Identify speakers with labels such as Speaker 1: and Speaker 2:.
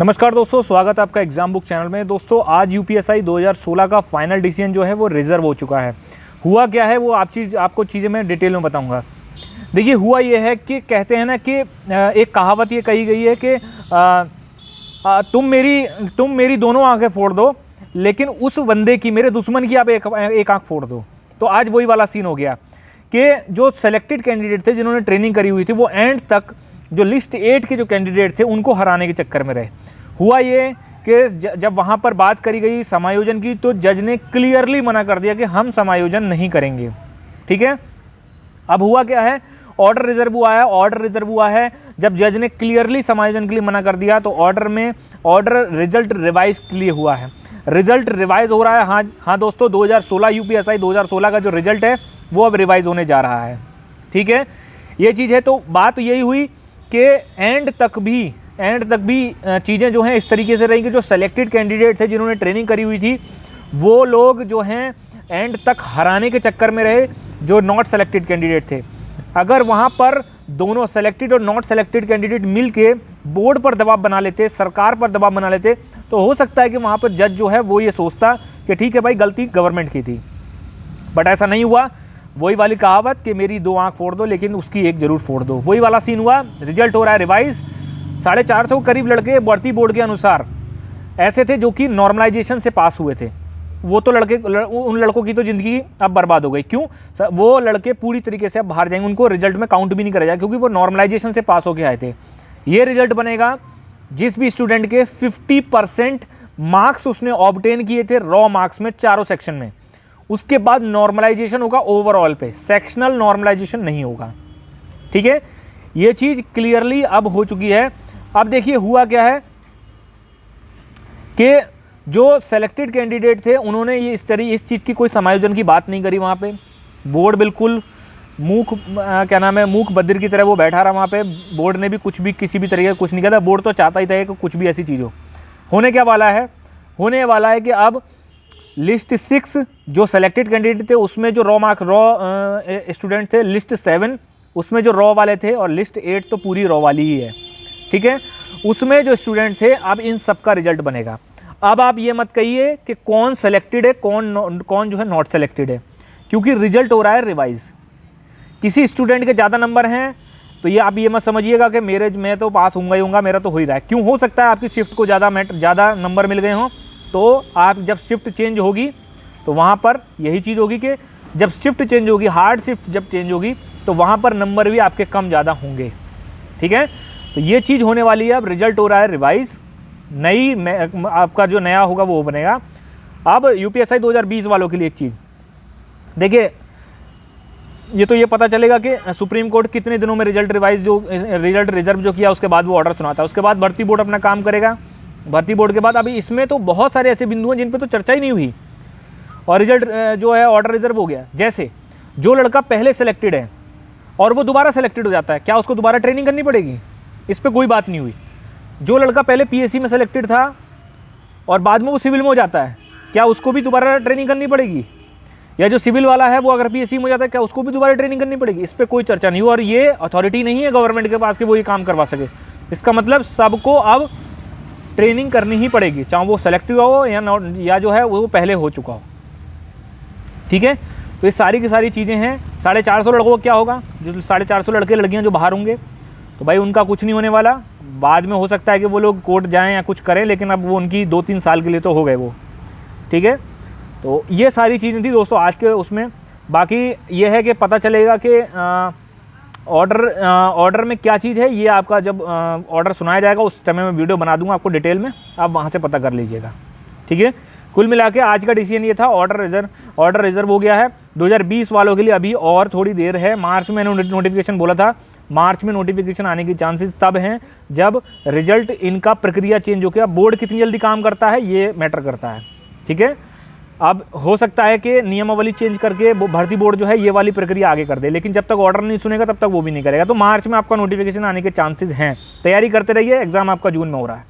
Speaker 1: नमस्कार दोस्तों, स्वागत है आपका एग्जाम बुक चैनल में। दोस्तों आज यूपीएससी 2016 का फाइनल डिसीजन जो है वो रिजर्व हो चुका है। हुआ क्या है वो आपको चीज़ें मैं डिटेल में बताऊंगा। देखिए हुआ ये है कि कहते हैं ना कि एक कहावत ये कही गई है कि तुम मेरी दोनों आंखें फोड़ दो, लेकिन उस बंदे की, मेरे दुश्मन की आप एक आंख फोड़ दो। तो आज वही वाला सीन हो गया कि जो सेलेक्टेड कैंडिडेट थे जिन्होंने ट्रेनिंग करी हुई थी वो एंड तक जो लिस्ट 8 के जो कैंडिडेट थे उनको हराने के चक्कर में रहे। हुआ ये कि जब वहाँ पर बात करी गई समायोजन की तो जज ने क्लियरली मना कर दिया कि हम समायोजन नहीं करेंगे। ठीक है, अब हुआ क्या है, ऑर्डर रिजर्व हुआ है। जब जज ने क्लियरली समायोजन के लिए मना कर दिया तो ऑर्डर रिजल्ट रिवाइज के लिए हुआ है। रिजल्ट रिवाइज हो रहा है। हाँ दोस्तों, 2016 यूपीएससी 2016 का जो रिजल्ट है वो अब रिवाइज होने जा रहा है। ठीक है, ये चीज़ है। तो बात यही हुई कि एंड तक भी चीज़ें जो हैं इस तरीके से रही कि जो सेलेक्टेड कैंडिडेट थे जिन्होंने ट्रेनिंग करी हुई थी वो लोग जो हैं एंड तक हराने के चक्कर में रहे जो नॉट सेलेक्टेड कैंडिडेट थे। अगर वहाँ पर दोनों सेलेक्टेड और नॉट सेलेक्टेड कैंडिडेट मिल के बोर्ड पर दबाव बना लेते, सरकार पर दबाव बना लेते, तो हो सकता है कि वहाँ पर जज जो है वो ये सोचता कि ठीक है भाई, गलती गवर्नमेंट की थी। बट ऐसा नहीं हुआ। वही वाली कहावत कि मेरी दो आंख फोड़ दो लेकिन उसकी एक जरूर फोड़ दो, वही वाला सीन हुआ। रिजल्ट हो रहा है रिवाइज। 450 के करीब लड़के भर्ती बोर्ड के अनुसार ऐसे थे जो कि नॉर्मलाइजेशन से पास हुए थे। वो तो उन लड़कों की तो ज़िंदगी अब बर्बाद हो गई। क्यों? वो लड़के पूरी तरीके से अब बाहर जाएंगे, उनको रिजल्ट में काउंट भी नहीं करा जाएगा क्योंकि वो नॉर्मलाइजेशन से पास होके आए थे। ये रिजल्ट बनेगा जिस भी स्टूडेंट के 50% मार्क्स उसने ऑब्टेन किए थे रॉ मार्क्स में चारों सेक्शन में। उसके बाद नॉर्मलाइजेशन होगा ओवरऑल पे, सेक्शनल नॉर्मलाइजेशन नहीं होगा। ठीक है, ये चीज़ क्लियरली अब हो चुकी है। अब देखिए हुआ क्या है कि जो सेलेक्टेड कैंडिडेट थे उन्होंने ये इस चीज़ की कोई समायोजन की बात नहीं करी। वहाँ पे बोर्ड बिल्कुल मूक बधिर की तरह वो बैठा रहा वहाँ पे। बोर्ड ने भी किसी भी तरीके का कुछ नहीं किया था। बोर्ड तो चाहता ही था कि कुछ भी ऐसी चीज़ हो। होने वाला है कि अब लिस्ट 6 जो सेलेक्टेड कैंडिडेट थे उसमें जो रॉ स्टूडेंट थे, लिस्ट 7 उसमें जो रॉ वाले थे और लिस्ट 8 तो पूरी रॉ वाली ही है। ठीक है, उसमें जो स्टूडेंट थे अब इन सब का रिजल्ट बनेगा। अब आप ये मत कहिए कि कौन सेलेक्टेड है कौन जो है नॉट सेलेक्टेड है, क्योंकि रिजल्ट हो रहा है रिवाइज। किसी स्टूडेंट के ज़्यादा नंबर हैं तो ये आप ये मत समझिएगा कि मैं तो पास होऊंगा ही होऊंगा, मेरा तो हो ही रहा है। क्यों? हो सकता है आपकी शिफ्ट को ज़्यादा नंबर मिल गए हों, तो आप जब शिफ्ट चेंज होगी तो वहाँ पर यही चीज़ होगी कि जब शिफ्ट चेंज होगी, हार्ड शिफ्ट जब चेंज होगी तो वहाँ पर नंबर भी आपके कम ज़्यादा होंगे। ठीक है, तो ये चीज़ होने वाली है। अब रिजल्ट हो रहा है रिवाइज, आपका जो नया होगा वो बनेगा। अब यूपीएससी 2020 वालों के लिए एक चीज़ देखिए, ये पता चलेगा कि सुप्रीम कोर्ट कितने दिनों में रिजल्ट रिजर्व जो किया उसके बाद वो ऑर्डर सुनाता है। उसके बाद भर्ती बोर्ड अपना काम करेगा। भर्ती बोर्ड के बाद अभी इसमें तो बहुत सारे ऐसे बिंदु हैं जिन पे तो चर्चा ही नहीं हुई और रिजल्ट जो है ऑर्डर रिजर्व हो गया। जैसे जो लड़का पहले सेलेक्टेड है और वो दोबारा सेलेक्टेड हो जाता है, क्या उसको दोबारा ट्रेनिंग करनी पड़ेगी? इस पर कोई बात नहीं हुई। जो लड़का पहले पीएससी में सेलेक्टेड था और बाद में वो सिविल में हो जाता है, क्या उसको भी दोबारा ट्रेनिंग करनी पड़ेगी? या जो सिविल वाला है वो अगर पीएससी में हो जाता है क्या उसको भी दोबारा ट्रेनिंग करनी पड़ेगी? इस पर कोई चर्चा नहीं हुई और ये अथॉरिटी नहीं है गवर्नमेंट के पास कि वो ये काम करवा सके। इसका मतलब सबको अब ट्रेनिंग करनी ही पड़ेगी, चाहे वो सेलेक्टिव हो या जो है वो पहले हो चुका हो। ठीक है, तो ये सारी की सारी चीज़ें हैं। 450 लड़कों का क्या होगा? जो 450 लड़के लड़कियां जो बाहर होंगे तो भाई उनका कुछ नहीं होने वाला। बाद में हो सकता है कि वो लोग कोर्ट जाएं या कुछ करें, लेकिन अब वो उनकी 2-3 साल के लिए तो हो गए वो। ठीक है, तो ये सारी चीज़ें थी दोस्तों आज के उसमें। बाकी ये है कि पता चलेगा कि ऑर्डर में क्या चीज़ है। ये आपका जब ऑर्डर सुनाया जाएगा उस टाइम मैं वीडियो बना दूंगा आपको डिटेल में, आप वहाँ से पता कर लीजिएगा। ठीक है, कुल मिला के आज का डिसीजन ये था, ऑर्डर रिजर्व हो गया है 2020 वालों के लिए। अभी और थोड़ी देर है, मार्च में मैंने नोटिफिकेशन बोला था। मार्च में नोटिफिकेशन आने की चांसेस तब हैं जब रिजल्ट इनका प्रक्रिया चेंज हो गया। बोर्ड कितनी जल्दी काम करता है ये मैटर करता है। ठीक है, अब हो सकता है कि नियमावली चेंज करके भर्ती बोर्ड जो है ये वाली प्रक्रिया आगे कर दे, लेकिन जब तक ऑर्डर नहीं सुनेगा तब तक वो भी नहीं करेगा। तो मार्च में आपका नोटिफिकेशन आने के चांसेस हैं। तैयारी करते रहिए, एग्जाम आपका जून में हो रहा है।